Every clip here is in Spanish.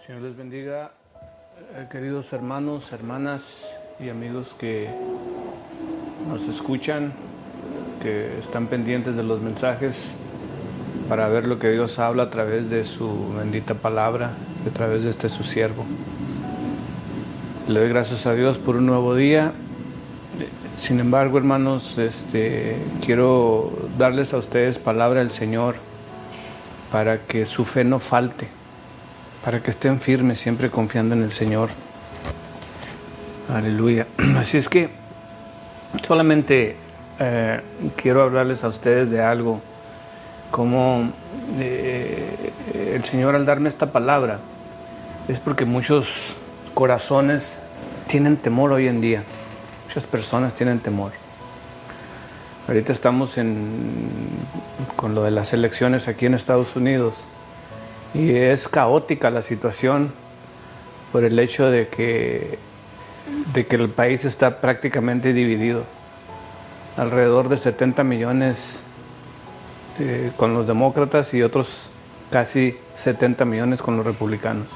Señor les bendiga, queridos hermanos, hermanas y amigos que nos escuchan, que están pendientes de los mensajes para ver lo que Dios habla a través de su bendita palabra, a través de su siervo. Le doy gracias a Dios por un nuevo día. Sin embargo, hermanos, quiero darles a ustedes palabra del Señor para que su fe no falte, para que estén firmes, siempre confiando en el Señor. Aleluya. Así es que solamente quiero hablarles a ustedes de algo, como el Señor al darme esta palabra, es porque muchos corazones tienen temor hoy en día. Muchas personas tienen temor. Ahorita estamos con lo de las elecciones aquí en Estados Unidos y es caótica la situación por el hecho de que el país está prácticamente dividido. Alrededor de 70 millones con los demócratas y otros casi 70 millones con los republicanos.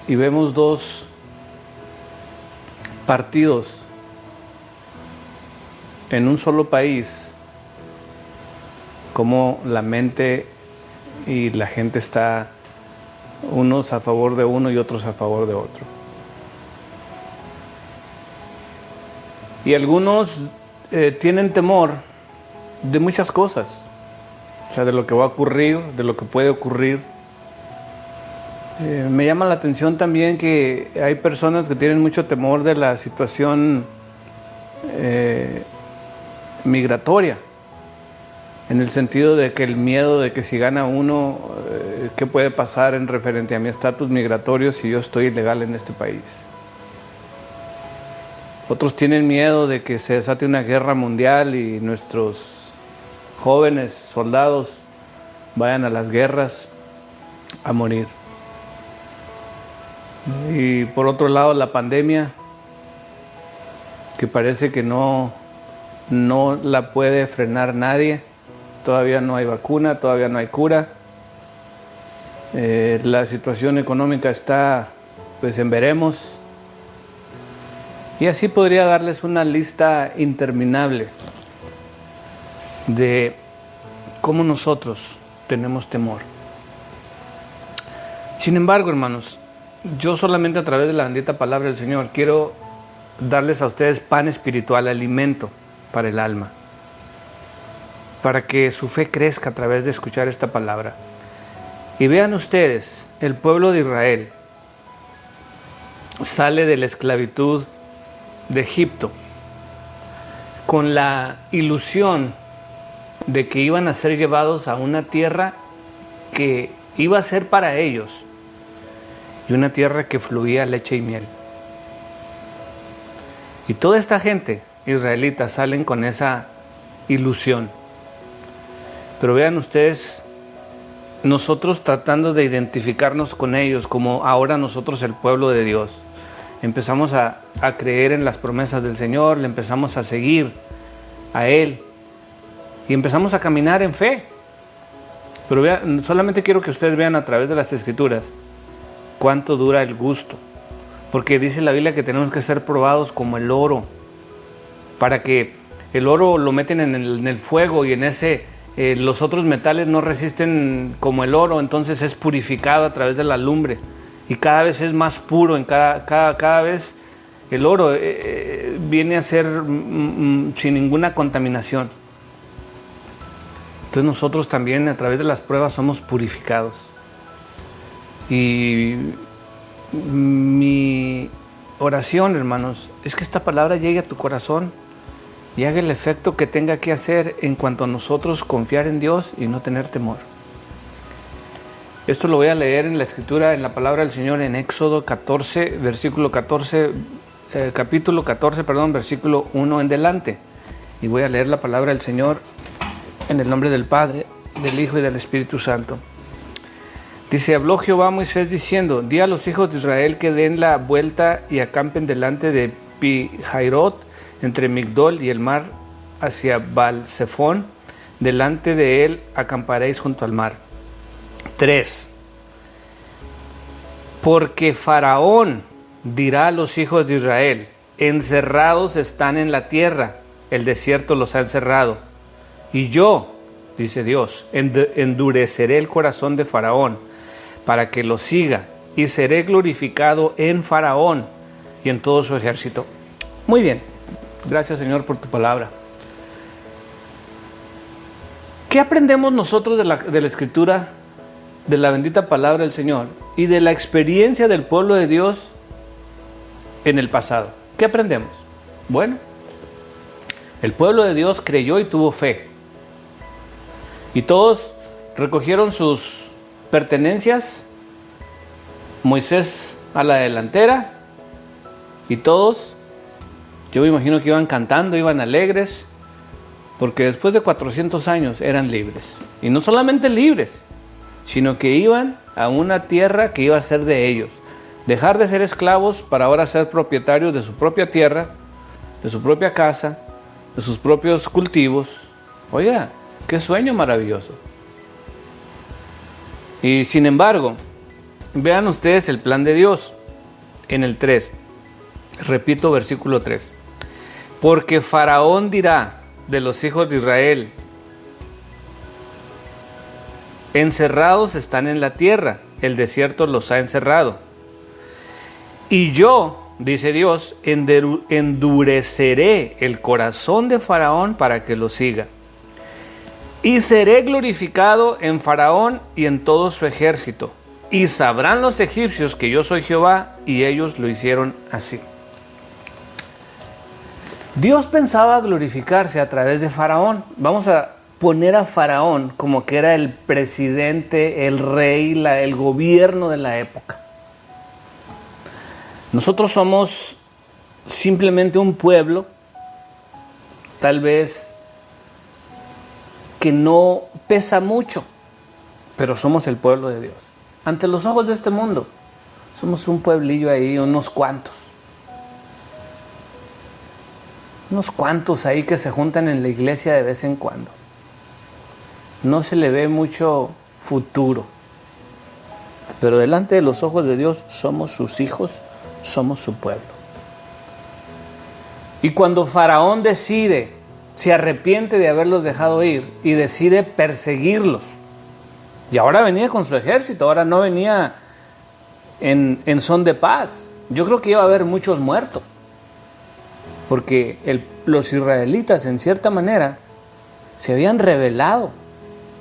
Y vemos dos partidos en un solo país, como la mente y la gente está unos a favor de uno y otros a favor de otro. Y algunos tienen temor de muchas cosas, o sea, de lo que va a ocurrir, de lo que puede ocurrir. Me llama la atención también que hay personas que tienen mucho temor de la situación migratoria, en el sentido de que el miedo de que si gana uno, ¿qué puede pasar en referente a mi estatus migratorio si yo estoy ilegal en este país? Otros tienen miedo de que se desate una guerra mundial y nuestros jóvenes soldados vayan a las guerras a morir. Y por otro lado, la pandemia, que parece que no la puede frenar nadie. Todavía no hay vacuna, todavía no hay cura. La situación económica está pues en veremos. Y así podría darles una lista interminable de cómo nosotros tenemos temor. Sin embargo, hermanos, yo solamente a través de la bendita palabra del Señor quiero darles a ustedes pan espiritual, alimento para el alma, para que su fe crezca a través de escuchar esta palabra. Y vean ustedes, el pueblo de Israel sale de la esclavitud de Egipto con la ilusión de que iban a ser llevados a una tierra que iba a ser para ellos, y una tierra que fluía leche y miel. Y toda esta gente israelita salen con esa ilusión. Pero vean ustedes, nosotros tratando de identificarnos con ellos, como ahora nosotros el pueblo de Dios, empezamos a creer en las promesas del Señor, le empezamos a seguir a Él y empezamos a caminar en fe. Pero vean, solamente quiero que ustedes vean a través de las Escrituras cuánto dura el gusto, porque dice la Biblia que tenemos que ser probados como el oro, para que el oro lo meten en el fuego y en ese los otros metales no resisten como el oro, entonces es purificado a través de la lumbre y cada vez es más puro, cada vez el oro viene a ser sin ninguna contaminación. Entonces nosotros también a través de las pruebas somos purificados. Y mi oración, hermanos, es que esta palabra llegue a tu corazón y haga el efecto que tenga que hacer en cuanto a nosotros confiar en Dios y no tener temor. Esto lo voy a leer en la Escritura, en la palabra del Señor, en Éxodo 14, capítulo 14, versículo 1 en delante. Y voy a leer la palabra del Señor en el nombre del Padre, del Hijo y del Espíritu Santo. Dice: habló Jehová a Moisés diciendo: di a los hijos de Israel que den la vuelta y acampen delante de Pi-Hairot, entre Migdol y el mar, hacia Baal-Zephón. Delante de él acamparéis junto al mar. 3. Porque Faraón dirá a los hijos de Israel: encerrados están en la tierra, el desierto los ha encerrado. Y yo, dice Dios, endureceré el corazón de Faraón para que lo siga, y seré glorificado en Faraón y en todo su ejército. Muy bien, gracias Señor por tu palabra. ¿Qué aprendemos nosotros de la Escritura, de la bendita palabra del Señor y de la experiencia del pueblo de Dios en el pasado? ¿Qué aprendemos? Bueno, el pueblo de Dios creyó y tuvo fe. Y todos recogieron sus pertenencias, Moisés a la delantera, y todos, yo me imagino que iban cantando, iban alegres, porque después de 400 años eran libres. Y no solamente libres, sino que iban a una tierra que iba a ser de ellos. Dejar de ser esclavos para ahora ser propietarios de su propia tierra, de su propia casa, de sus propios cultivos. Oiga, qué sueño maravilloso. Y sin embargo, vean ustedes el plan de Dios en el 3. Repito, versículo 3. Porque Faraón dirá de los hijos de Israel: encerrados están en la tierra, el desierto los ha encerrado. Y yo, dice Dios, endureceré el corazón de Faraón para que lo siga. Y seré glorificado en Faraón y en todo su ejército. Y sabrán los egipcios que yo soy Jehová, y ellos lo hicieron así. Dios pensaba glorificarse a través de Faraón. Vamos a poner a Faraón como que era el presidente, el rey, el gobierno de la época. Nosotros somos simplemente un pueblo, tal vez que no pesa mucho, pero somos el pueblo de Dios. Ante los ojos de este mundo, somos un pueblillo ahí, unos cuantos ahí que se juntan en la iglesia de vez en cuando. No se le ve mucho futuro, pero delante de los ojos de Dios somos sus hijos, somos su pueblo. Y cuando Faraón se arrepiente de haberlos dejado ir y decide perseguirlos, y ahora venía con su ejército, ahora no venía en son de paz. Yo creo que iba a haber muchos muertos, porque los israelitas en cierta manera se habían rebelado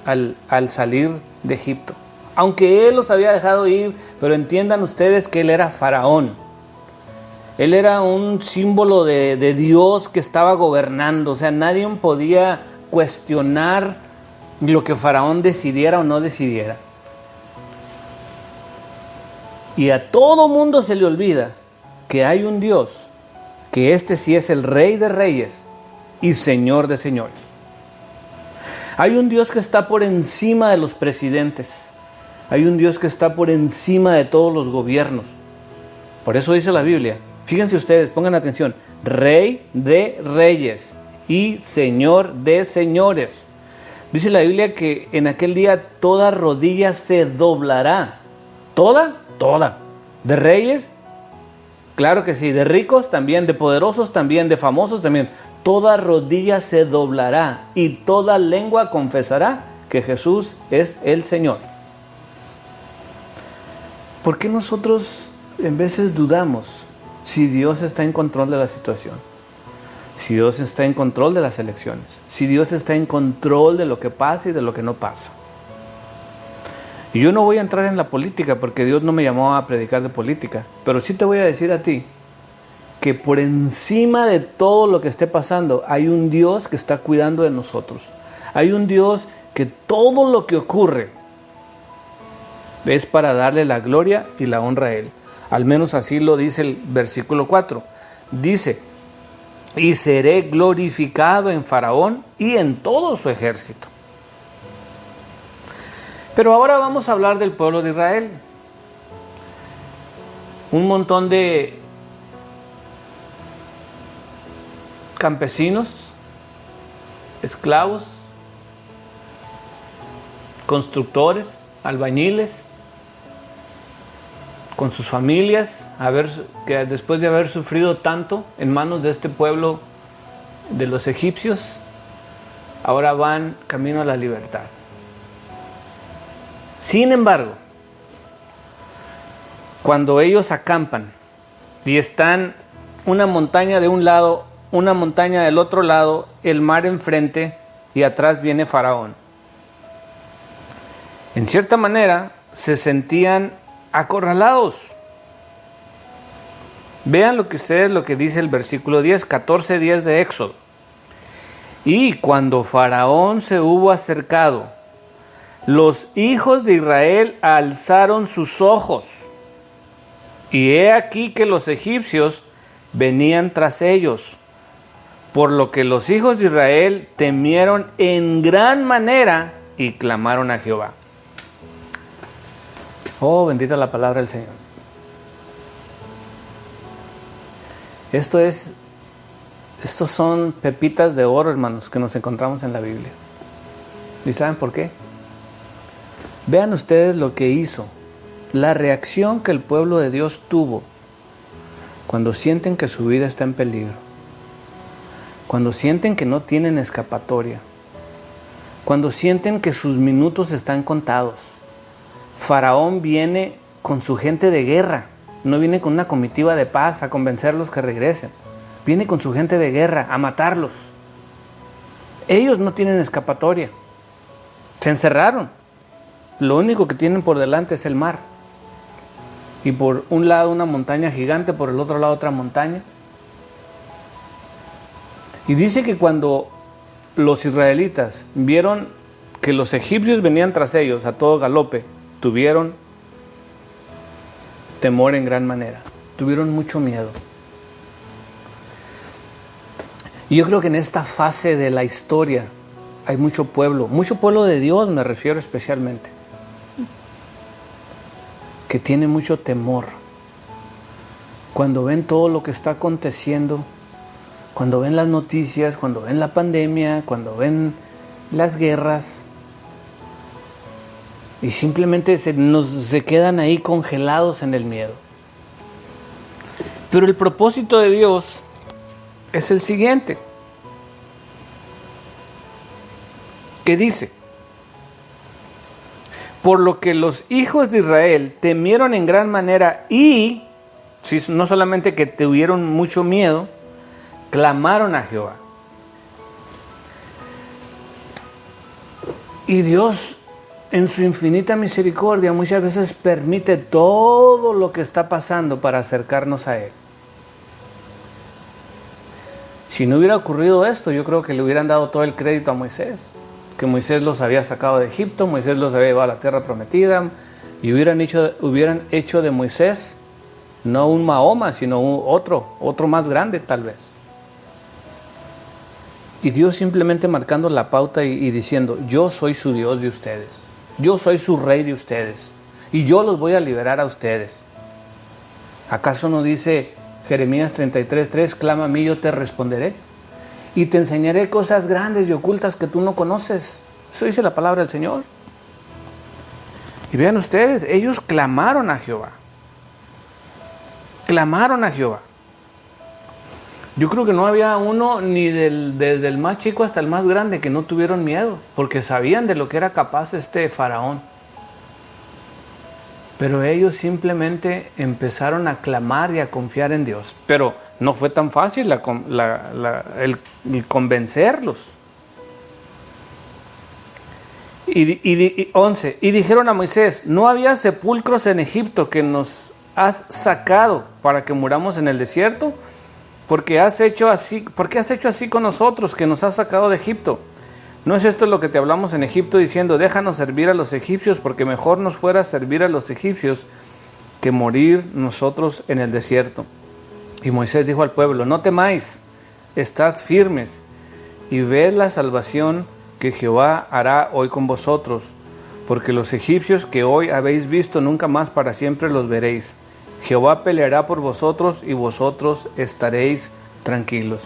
al salir de Egipto, aunque él los había dejado ir. Pero entiendan ustedes que él era Faraón, él era un símbolo de Dios que estaba gobernando. O sea, nadie podía cuestionar lo que Faraón decidiera o no decidiera. Y a todo mundo se le olvida que hay un Dios, que este sí es el Rey de Reyes y Señor de Señores. Hay un Dios que está por encima de los presidentes. Hay un Dios que está por encima de todos los gobiernos. Por eso dice la Biblia, fíjense ustedes, pongan atención: Rey de Reyes y Señor de Señores. Dice la Biblia que en aquel día toda rodilla se doblará. ¿Toda? Toda. ¿De reyes? Claro que sí. ¿De ricos? También. ¿De poderosos? También. ¿De famosos? También. Toda rodilla se doblará y toda lengua confesará que Jesús es el Señor. ¿Por qué nosotros en veces dudamos si Dios está en control de la situación? Si Dios está en control de las elecciones, si Dios está en control de lo que pasa y de lo que no pasa. Y yo no voy a entrar en la política porque Dios no me llamó a predicar de política, pero sí te voy a decir a ti que por encima de todo lo que esté pasando hay un Dios que está cuidando de nosotros. Hay un Dios que todo lo que ocurre es para darle la gloria y la honra a Él. Al menos así lo dice el versículo 4. Dice: y seré glorificado en Faraón y en todo su ejército. Pero ahora vamos a hablar del pueblo de Israel. Un montón de campesinos, esclavos, constructores, albañiles, con sus familias, que después de haber sufrido tanto en manos de este pueblo de los egipcios, ahora van camino a la libertad. Sin embargo, cuando ellos acampan y están una montaña de un lado, una montaña del otro lado, el mar enfrente y atrás viene Faraón, en cierta manera se sentían acorralados. Vean lo que dice el versículo 10, 14 días de Éxodo. Y cuando Faraón se hubo acercado, los hijos de Israel alzaron sus ojos, y he aquí que los egipcios venían tras ellos, por lo que los hijos de Israel temieron en gran manera y clamaron a Jehová. Oh, bendita la palabra del Señor. Estos son pepitas de oro, hermanos, que nos encontramos en la Biblia. ¿Y saben por qué? Vean ustedes lo que hizo, la reacción que el pueblo de Dios tuvo cuando sienten que su vida está en peligro, cuando sienten que no tienen escapatoria, cuando sienten que sus minutos están contados. Faraón viene con su gente de guerra, no viene con una comitiva de paz a convencerlos que regresen, viene con su gente de guerra a matarlos. Ellos no tienen escapatoria, se encerraron, lo único que tienen por delante es el mar, y por un lado una montaña gigante, por el otro lado otra montaña. Y dice que cuando los israelitas vieron que los egipcios venían tras ellos a todo galope, tuvieron temor en gran manera, tuvieron mucho miedo. Y yo creo que en esta fase de la historia hay mucho pueblo de Dios, me refiero especialmente, que tiene mucho temor cuando ven todo lo que está aconteciendo, cuando ven las noticias, cuando ven la pandemia, cuando ven las guerras, y simplemente se quedan ahí congelados en el miedo. Pero el propósito de Dios es el siguiente, que dice: por lo que los hijos de Israel temieron en gran manera y, no solamente que tuvieron mucho miedo, clamaron a Jehová. Y Dios, en su infinita misericordia, muchas veces permite todo lo que está pasando para acercarnos a Él. Si no hubiera ocurrido esto, yo creo que le hubieran dado todo el crédito a Moisés, que Moisés los había sacado de Egipto, Moisés los había llevado a la tierra prometida, y hubieran hecho de Moisés no un Mahoma, sino otro más grande tal vez. Y Dios simplemente marcando la pauta y diciendo: yo soy su Dios de ustedes, yo soy su rey de ustedes, y yo los voy a liberar a ustedes. ¿Acaso no dice Jeremías 33:3, clama a mí, yo te responderé, y te enseñaré cosas grandes y ocultas que tú no conoces? Eso dice la palabra del Señor. Y vean ustedes, ellos clamaron a Jehová. Clamaron a Jehová. Yo creo que no había uno, ni desde el más chico hasta el más grande, que no tuvieron miedo, porque sabían de lo que era capaz este Faraón. Pero ellos simplemente empezaron a clamar y a confiar en Dios. Pero no fue tan fácil el convencerlos. Y 11, y dijeron a Moisés: no había sepulcros en Egipto que nos has sacado para que muramos en el desierto. ¿Por qué has hecho así con nosotros, que nos has sacado de Egipto? ¿No es esto lo que te hablamos en Egipto, diciendo: déjanos servir a los egipcios, porque mejor nos fuera servir a los egipcios que morir nosotros en el desierto? Y Moisés dijo al pueblo: no temáis, estad firmes, y ved la salvación que Jehová hará hoy con vosotros, porque los egipcios que hoy habéis visto, nunca más para siempre los veréis. Jehová peleará por vosotros, y vosotros estaréis tranquilos.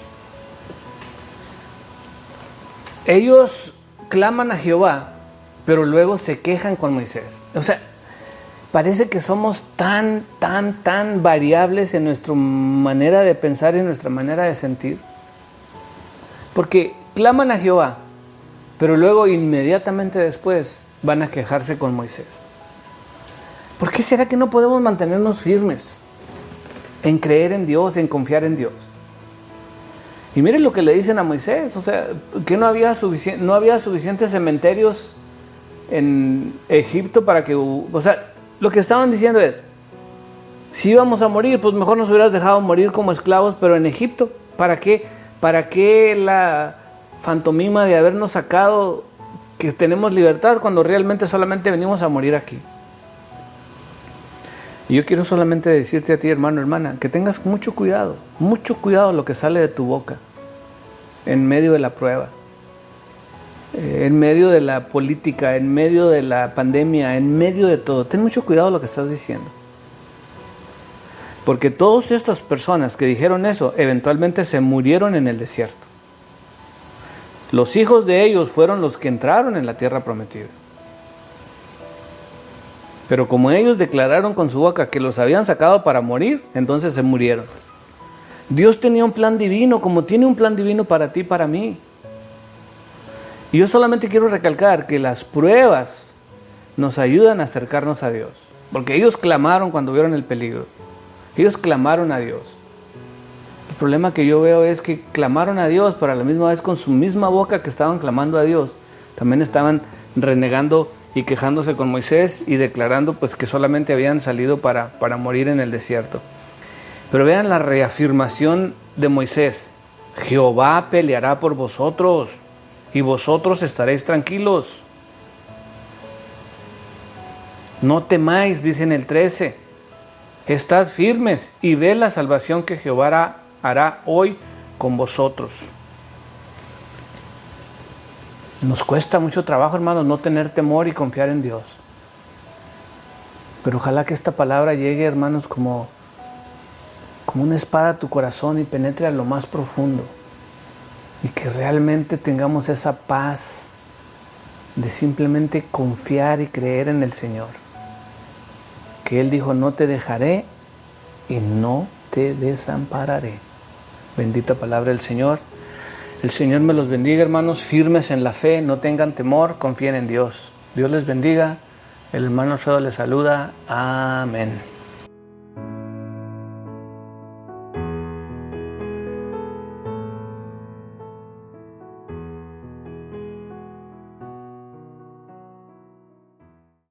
Ellos claman a Jehová, pero luego se quejan con Moisés. O sea, Parece que somos tan variables en nuestra manera de pensar y en nuestra manera de sentir. Porque claman a Jehová, pero luego inmediatamente después van a quejarse con Moisés. ¿Por qué será que no podemos mantenernos firmes en creer en Dios, en confiar en Dios? Y miren lo que le dicen a Moisés, o sea, que no había suficientes cementerios en Egipto para que, o sea, lo que estaban diciendo es, si íbamos a morir, pues mejor nos hubieras dejado morir como esclavos, pero en Egipto, ¿para qué? ¿Para qué la fantomima de habernos sacado que tenemos libertad cuando realmente solamente venimos a morir aquí? Y yo quiero solamente decirte a ti, hermano, hermana, que tengas mucho cuidado lo que sale de tu boca en medio de la prueba, en medio de la política, en medio de la pandemia, en medio de todo. Ten mucho cuidado lo que estás diciendo. Porque todas estas personas que dijeron eso, eventualmente se murieron en el desierto. Los hijos de ellos fueron los que entraron en la tierra prometida. Pero como ellos declararon con su boca que los habían sacado para morir, entonces se murieron. Dios tenía un plan divino, como tiene un plan divino para ti y para mí. Y yo solamente quiero recalcar que las pruebas nos ayudan a acercarnos a Dios. Porque ellos clamaron cuando vieron el peligro. Ellos clamaron a Dios. El problema que yo veo es que clamaron a Dios, pero a la misma vez con su misma boca que estaban clamando a Dios, también estaban renegando y quejándose con Moisés y declarando pues que solamente habían salido para morir en el desierto. Pero vean la reafirmación de Moisés: Jehová peleará por vosotros y vosotros estaréis tranquilos. No temáis, dice en el 13, estad firmes y ve la salvación que Jehová hará hoy con vosotros. Nos cuesta mucho trabajo, hermanos, no tener temor y confiar en Dios. Pero ojalá que esta palabra llegue, hermanos, como una espada a tu corazón y penetre a lo más profundo. Y que realmente tengamos esa paz de simplemente confiar y creer en el Señor. Que Él dijo, no te dejaré y no te desampararé. Bendita palabra del Señor. El Señor me los bendiga, hermanos, firmes en la fe, no tengan temor, confíen en Dios. Dios les bendiga. El hermano Alfredo les saluda. Amén.